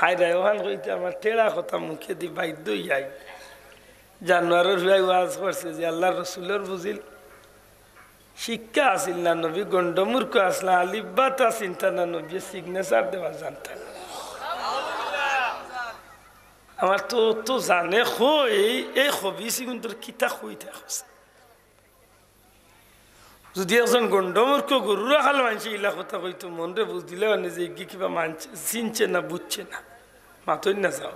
High রে ওখান কইতে আমার টেড়া কথা মুখে দি বাধ্য যাই জানোয়ারের ভাই ওয়াজ করছে যে আল্লাহ রসুলের বুঝিল শিক্ষা আসিল না নবী গন্ডমূর্খ আসলা আলিব্বাতা চিন্তা না নবী সিগনেচার দেওয়া জানতা না আমার তো তো জানে কই এই হবিসি কিন্তু কিতা কই থাকছে যদি একজন গন্ডমূর্খ গরু রাখাল মানছে ইলা কথা কইতো মনরে বুঝ দিলে মানে যে কিবা মানছে চিনছে না বুঝছে না মাতই না যাও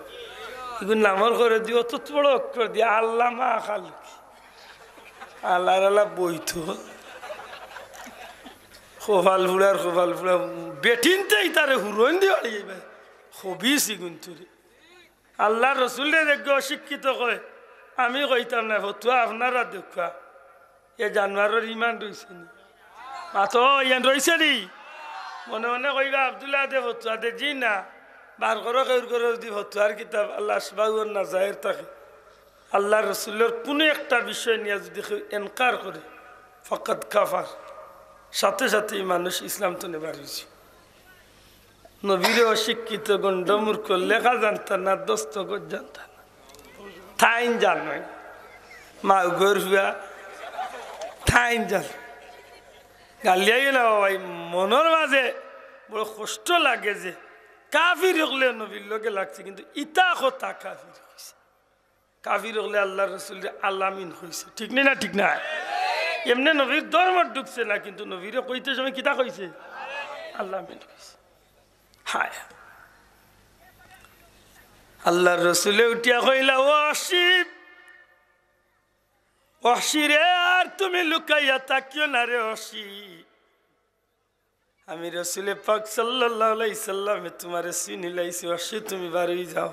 এগুলো নামর করে দিও তো বড় অক্ষর দিয়ে আল্লাহ মা খাল আল্লাহ আল্লাহ বইতো খোফাল ফুড়া বেটিনতেই তারে হুরন দিয়ে হবিসি কিন্তু আল্লাহ রসুলের দেখবে অশিক্ষিত কয় আমি কইতাম না ফতুয়া আপনারা দেখা এ জানোয়ারের ইমান রয়েছে নি মাতো ইয়ান রয়েছে নি মনে মনে কইবা আব্দুল্লাহ দে ফতুয়া দে জি না বার করো কেউর করে যদি ফতুয়ার কিতাব আল্লাহ আসবাউর না জাহের থাকে আল্লাহ রসুলের কোনো একটা বিষয় নিয়ে যদি এনকার করে ফকত কাফার সাথে সাথে মানুষ ইসলাম তো নেবার হয়েছে নবীরে অশিক্ষিত গন্ডমূর্খ লেখা জানতা না দস্তখত জানতা না থাইন জানাই মা গর হুয়া থাইন জান গালিয়াই না ভাই মনের মাঝে বড় কষ্ট লাগে যে কাফির হলে নবীর লোকে লাগছে কিন্তু ইতা কথা কাফির হয়েছে কাফির হলে আল্লাহ রসুল আল্লামিন হয়েছে ঠিক নেই না ঠিক না এমনি নবীর ধর্ম ঢুকছে না কিন্তু নবীরে কইতে সময় কিতা কইছে আল্লামিন হয়েছে হায় আল্লাহ রসুলে উঠিয়া কইলা ও অসিব অসিরে আর তুমি লুকাইয়া তাকিও না রে অসি আমি রসুলে পাক সাল্লাল্লাহু আলাইহি সাল্লামে তোমারে চিনি লাইছি অসি তুমি বাড়ি যাও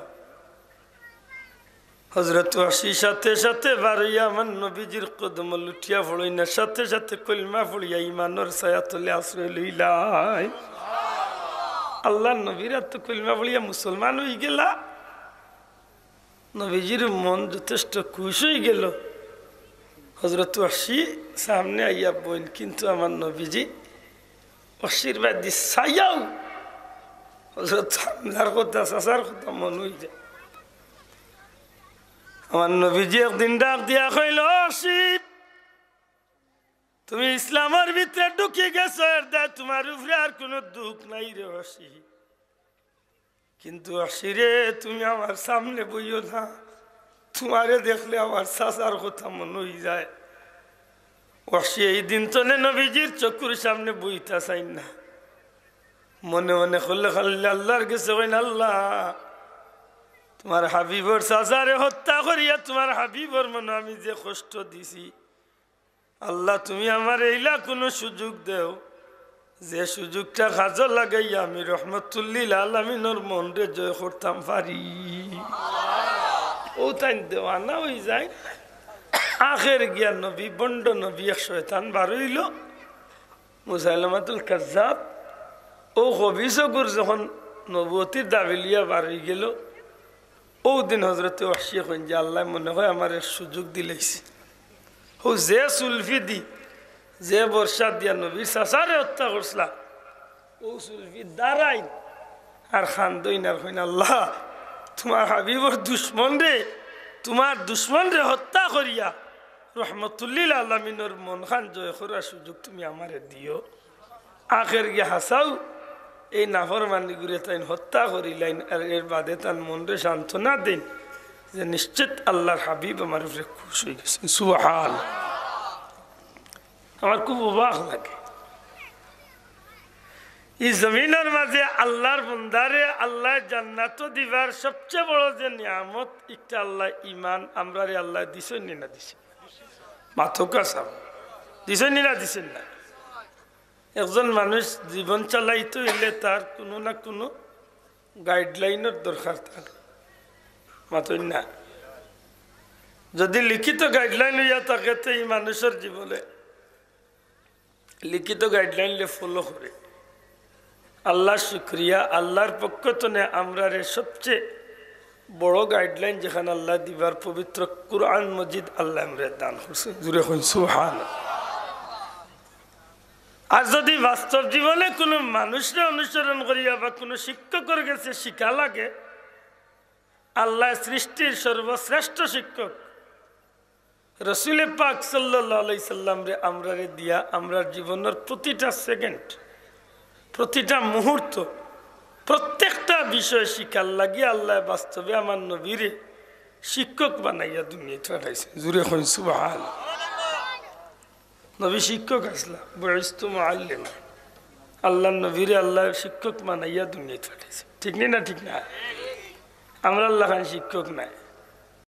হযরত অসি সাথে সাথে বাড়িয়া আমার নবীজির কদম লুটিয়া পড়ই না সাথে সাথে কলমা পড়িয়া ঈমানের ছায়া তলে আশ্রয় লইলাই আল্লাহ নবীরা তো কলমা পড়িয়া মুসলমান হয়ে গেলা নবীজির মন যথেষ্ট খুশ হয়ে গেল হযরত অসি সামনে আইয়া বইন কিন্তু আমার নবীজি আশীর্বাদ দি সাইয়াও হযরত হামজার কথা সাসার কথা মন হয়ে যায় আমার নবীজি একদিন ডাক দিয়া কইল অসি তুমি ইসলামের ভিতরে ঢুকে গেছো এর দায় তোমার উপরে আর কোনো দুঃখ নাই রে অসি কিন্তু অসিরে তুমি আমার সামনে বইও না তোমারে দেখলে আমার চাচার কথা মনে হয়ে যায় অসি এই দিন তো নবীজির চকুর সামনে বইতা চাই না মনে মনে করলে খালি আল্লাহর কাছে কইন আল্লাহ তোমার হাবিবর চাচারে হত্যা করিয়া তোমার হাবিবর মনে আমি যে কষ্ট দিছি আল্লাহ তুমি আমার এইলা কোনো সুযোগ দেও যে সুযোগটা কাজে লাগাইয়া আমি রহমতুল্লিল আলামিনের মনরে জয় করতাম পারি ও তাই দেওয়ানা হয়ে যায় আখের গিয়া নবী বন্ড নবী এক শয়তান বার হইল মুসাইলামাতুল কাজ্জাব ও হবিসগুর যখন নবুয়তির দাবি লিয়া বার হয়ে গেল ও দিন হজরতে ওয়াসি কইন যে আল্লাহ মনে হয় আমার সুযোগ দিলেছে ও যে সুলফি দি যে বর্ষা দিয়া নবীর চাচারে হত্যা করছিলা ও সুলফি দাঁড়াই আর খান দইন আর কইন আল্লাহ তোমার হাবিবর দুশ্মন রে তোমার দুশ্মন রে হত্যা করিয়া রহমতুল্লিল আলামিনের মন খান জয় করার সুযোগ তুমি আমারে দিও আখের গিয়ে হাসাও এই নাফরমানি গুরে তাই হত্যা করিলাইন আর এর বাদে তার মনরে সান্ত্বনা দিন যে নিশ্চিত আল্লাহর হাবিব আমার উপরে খুশ হয়ে গেছেন সুবহান আমার খুব অবাক লাগে এই জমিনের মাঝে আল্লাহর বন্দারে আল্লাহ জান্নাত দিবার সবচেয়ে বড় যে নিয়ামত একটা আল্লাহ ইমান আমরা রে আল্লাহ দিছেন না দিছেন মাথকা সাব দিছেন না দিছেন না একজন মানুষ জীবন চালাইতে হইলে তার কোনো না কোনো গাইডলাইনের দরকার থাকে মাথই না যদি লিখিত গাইডলাইন হইয়া থাকে তো এই মানুষের জীবনে লিখিত গাইডলাইন ফলো করে আল্লাহ শুক্রিয়া আল্লাহর পক্ষ থেকে আমরা সবচেয়ে বড় গাইডলাইন যেখানে আল্লাহ দিবার পবিত্র কুরআন মজিদ আল্লাহ আমরা দান করছে জুড়ে হইন সুবহানাল্লাহ আর যদি বাস্তব জীবনে কোনো মানুষরা অনুসরণ করিয়া বা কোনো শিক্ষকের কাছে শিক্ষা লাগে, আল্লাহ সৃষ্টির সর্বশ্রেষ্ঠ শিক্ষক রসুল পাক সাল্লাল্লাহু আলাইহি সাল্লাম রে আমরা দিয়া আমরা জীবনের প্রতিটা সেকেন্ড, প্রতিটা মুহূর্ত, প্রত্যেকটা বিষয় শিক্ষার লাগিয়ে আল্লাহ বাস্তবে আমার নবীরে শিক্ষক বানাইয়া দুনিয়া পাঠাইছে। জুড়ে হই সুবহানাল্লাহ। নবী শিক্ষক আসলা বুইস্তু মুআল্লিমা, আল্লাহ নবীরে আল্লাহ শিক্ষক বানাইয়া দুনিয়া পাঠাইছে। ঠিক না? ঠিক না? আমরা আল্লাহ খান শিক্ষক নাই।